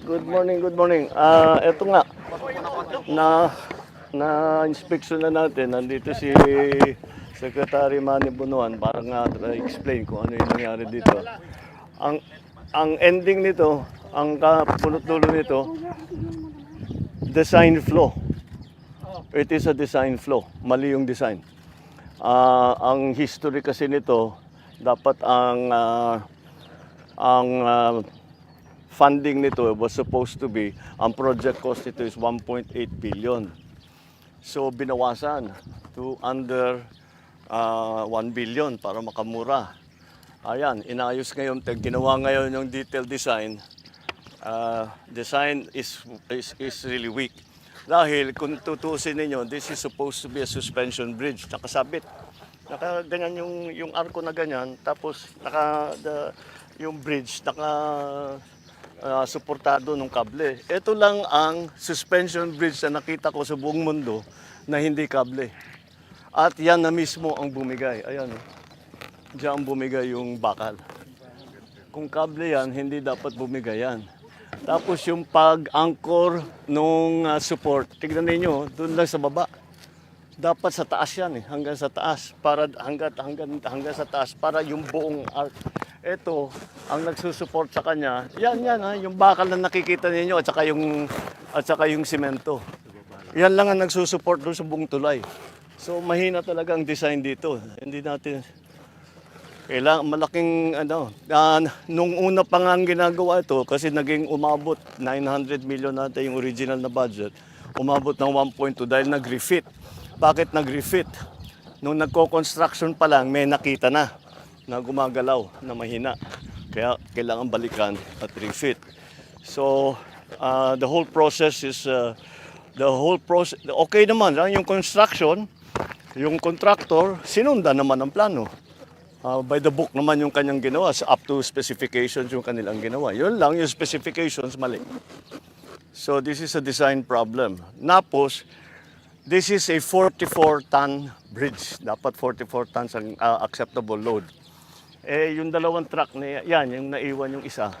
Good morning, good morning. Eto nga, na inspection na natin. Nandito si Secretary Manny Bunuan para nga explain kung ano yung nangyari dito. Ang ang ending nito, ang kapulot-dulo nito, design flaw. It is a design flaw. Mali yung design. Ang history kasi nito, dapat ang funding nito was supposed to be, ang project cost nito is 1.8 billion. So binawasan to under 1 billion para makamura. Ayan, inayos ngayon, ginawa ngayon yung detailed design. Design is really weak. Dahil kung tutusin ninyo, this is supposed to be a suspension bridge, nakasabit. Ganyan yung arko na ganyan, tapos yung bridge suportado ng kable. Ito lang ang suspension bridge na nakita ko sa buong mundo na hindi kable. At yan na mismo ang bumigay. Ayan, diyan bumigay yung bakal. Kung kable yan, hindi dapat bumigay yan. Tapos yung pag-anchor nung support, tignan niyo doon lang sa baba. Dapat sa taas yan hanggang sa taas para hanggang sa taas para yung buong arc. Ito ang nagsusupport sa kanya. Yan yung bakal na nakikita niyo at saka yung semento. Yan lang ang nagsusupport doon sa buong tulay. So mahina talaga ang design dito. Hindi natin kailangan malaking nung una pa nga ang ginagawa ito kasi naging umabot 900 million natin yung original na budget. Umabot ng 1.2 dahil nag-refit. Bakit nag-refit? Nung nagko-construction pa lang may nakita na gumagalaw na mahina. Kaya kailangan balikan at refit. So the whole process is okay naman yung construction, yung contractor sinundan naman ang plano. By the book naman yung kanyang ginawa, up to specifications yung kanilang ginawa. Yun lang, yung specifications mali. So this is a design problem. Napos, this is a 44-ton bridge. Dapat 44 tons ang acceptable load. Yung dalawang truck na yan, yung naiwan yung isa,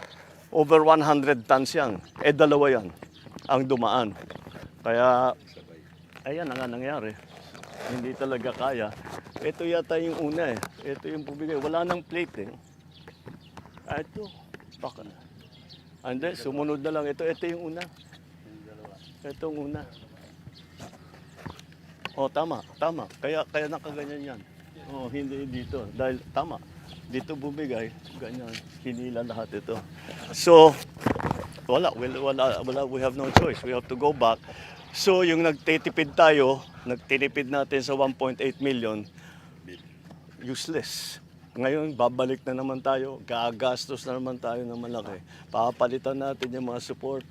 over 100 tons yan. Dalawa yan ang dumaan. Kaya, ayan ang nga nangyari. Hindi talaga kaya. Ito yata yung una Ito yung bumigay. Wala nang plate Ito. Baka na. Hindi, sumunod na lang. Ito yung una. Ito yung una. Tama. Kaya nakaganyan yan. Hindi dito. Dahil tama. Dito bumigay. Ganyan. Hinila lahat ito. So, wala. We have no choice. We have to go back. So, yung nagtitipid natin sa 1.8 million, useless. Ngayon, babalik na naman tayo, gagastos na naman tayo ng malaki. Papalitan natin yung mga support,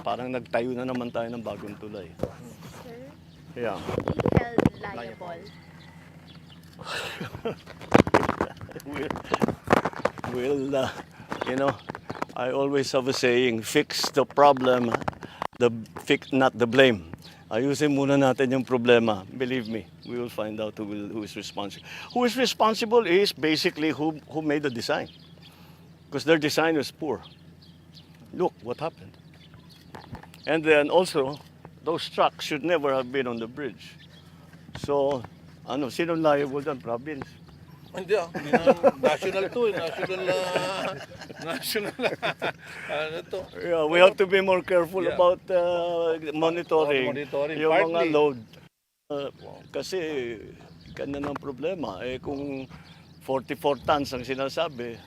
parang nagtayo na naman tayo ng bagong tulay. Sir, Yeah. be held liable. I always have a saying, fix the problem, not the blame. Ayusin muna natin yung problema. Believe me, we will find out who is responsible. Who is responsible is basically who made the design. Because their design was poor. Look what happened. And then also, those trucks should never have been on the bridge. So, sino liable dyan? Province. Hindi national to national to. Yeah, we have to be more careful about monitoring yung mga load. Kasi kanya ng problema. Kung 44 tons ang sinasabi,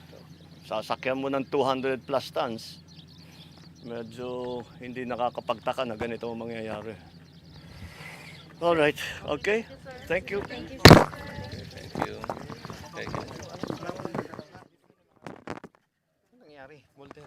sasakyan mo ng 200 plus tons, medyo hindi nakakapagtaka na ganito ang mangyayari. Alright, okay. Thank you. Thank you, sir. Thank you. Ano nangyari, Walter?